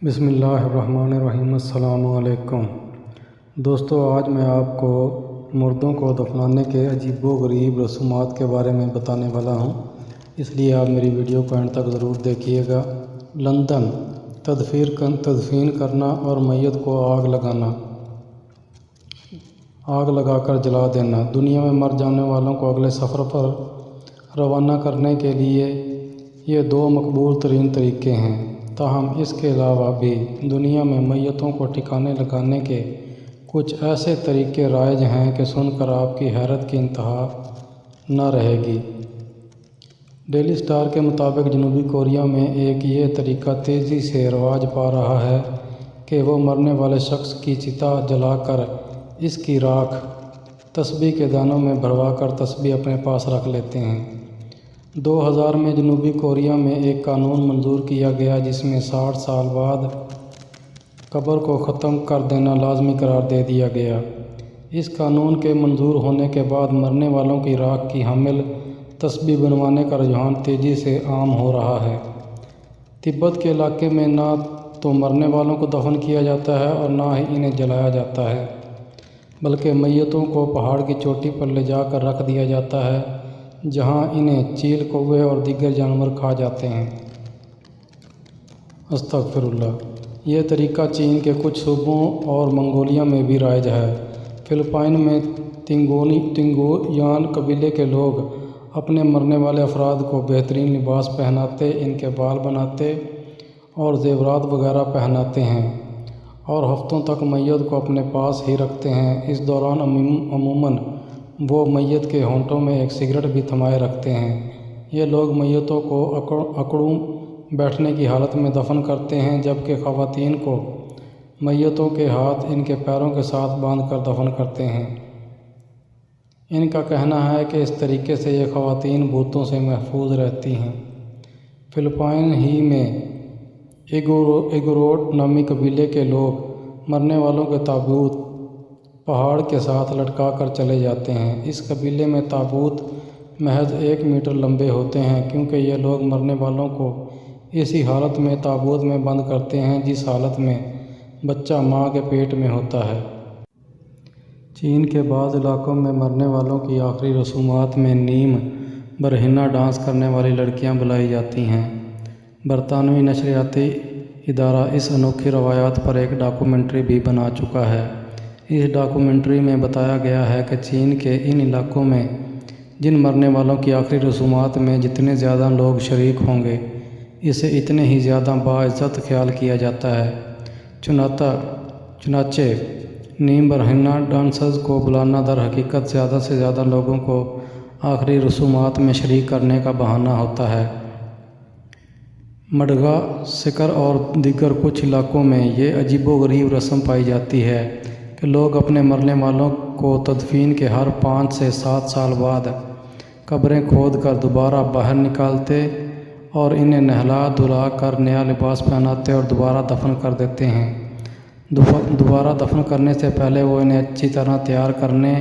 بسم اللہ الرحمن الرحیم۔ السلام علیکم دوستو، آج میں آپ کو مردوں کو دفنانے کے عجیب و غریب رسومات کے بارے میں بتانے والا ہوں، اس لیے آپ میری ویڈیو کو اینڈ تک ضرور دیکھیے گا۔ لندن، تدفین کرنا اور میت کو آگ لگا کر جلا دینا۔ دنیا میں مر جانے والوں کو اگلے سفر پر روانہ کرنے کے لیے یہ دو مقبول ترین طریقے ہیں، تاہم اس کے علاوہ بھی دنیا میں میتوں کو ٹھکانے لگانے کے کچھ ایسے طریقے رائج ہیں کہ سن کر آپ کی حیرت کی انتہا نہ رہے گی۔ ڈیلی اسٹار کے مطابق جنوبی کوریا میں ایک یہ طریقہ تیزی سے رواج پا رہا ہے کہ وہ مرنے والے شخص کی چتا جلا کر اس کی راکھ تسبیح کے دانوں میں بھروا کر تسبیح اپنے پاس رکھ لیتے ہیں۔ 2000 میں جنوبی کوریا میں ایک قانون منظور کیا گیا جس میں 60 سال بعد قبر کو ختم کر دینا لازمی قرار دے دیا گیا۔ اس قانون کے منظور ہونے کے بعد مرنے والوں کی راکھ کی حامل تسبیح بنوانے کا رجحان تیزی سے عام ہو رہا ہے۔ تبت کے علاقے میں نہ تو مرنے والوں کو دفن کیا جاتا ہے اور نہ ہی انہیں جلایا جاتا ہے، بلکہ میتوں کو پہاڑ کی چوٹی پر لے جا کر رکھ دیا جاتا ہے، جہاں انہیں چیل، کوے اور دیگر جانور کھا جاتے ہیں۔ استغفر اللہ۔ یہ طریقہ چین کے کچھ صوبوں اور منگولیا میں بھی رائج ہے۔ فلپائن میں تنگویان قبیلے کے لوگ اپنے مرنے والے افراد کو بہترین لباس پہناتے، ان کے بال بناتے اور زیورات وغیرہ پہناتے ہیں اور ہفتوں تک میت کو اپنے پاس ہی رکھتے ہیں۔ اس دوران عموماً وہ میت کے ہونٹوں میں ایک سگریٹ بھی تھمائے رکھتے ہیں۔ یہ لوگ میتوں کو اکڑوں بیٹھنے کی حالت میں دفن کرتے ہیں، جبکہ خواتین کو میتوں کے ہاتھ ان کے پیروں کے ساتھ باندھ کر دفن کرتے ہیں۔ ان کا کہنا ہے کہ اس طریقے سے یہ خواتین بھوتوں سے محفوظ رہتی ہیں۔ فلپائن ہی میں ایگوروٹ نامی قبیلے کے لوگ مرنے والوں کے تابوت پہاڑ کے ساتھ لٹکا کر چلے جاتے ہیں۔ اس قبیلے میں تابوت محض 1 میٹر لمبے ہوتے ہیں، کیونکہ یہ لوگ مرنے والوں کو اسی حالت میں تابوت میں بند کرتے ہیں جس حالت میں بچہ ماں کے پیٹ میں ہوتا ہے۔ چین کے بعض علاقوں میں مرنے والوں کی آخری رسومات میں نیم برہنہ ڈانس کرنے والی لڑکیاں بلائی جاتی ہیں۔ برطانوی نشریاتی ادارہ اس انوکھی روایات پر ایک ڈاکومنٹری بھی بنا چکا ہے۔ اس ڈاکومنٹری میں بتایا گیا ہے کہ چین کے ان علاقوں میں جن مرنے والوں کی آخری رسومات میں جتنے زیادہ لوگ شریک ہوں گے، اسے اتنے ہی زیادہ باعزت خیال کیا جاتا ہے۔ چنانچہ نیم برہنہ ڈانسرز کو بلانا در حقیقت زیادہ سے زیادہ لوگوں کو آخری رسومات میں شریک کرنے کا بہانہ ہوتا ہے۔ مڈغاسکر اور دیگر کچھ علاقوں میں یہ عجیب و غریب رسم پائی جاتی ہے کہ لوگ اپنے مرنے والوں کو تدفین کے ہر 5 سے 7 سال بعد قبریں کھود کر دوبارہ باہر نکالتے اور انہیں نہلا دھلا کر نیا لباس پہناتے اور دوبارہ دفن کر دیتے ہیں۔ دوبارہ دفن کرنے سے پہلے وہ انہیں اچھی طرح تیار کرنے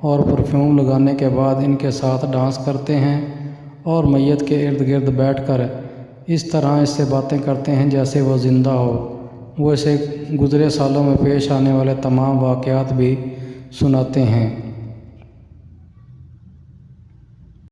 اور پرفیوم لگانے کے بعد ان کے ساتھ ڈانس کرتے ہیں اور میت کے ارد گرد بیٹھ کر اس طرح اس سے باتیں کرتے ہیں جیسے وہ زندہ ہو۔ وہ اسے گزرے سالوں میں پیش آنے والے تمام واقعات بھی سناتے ہیں۔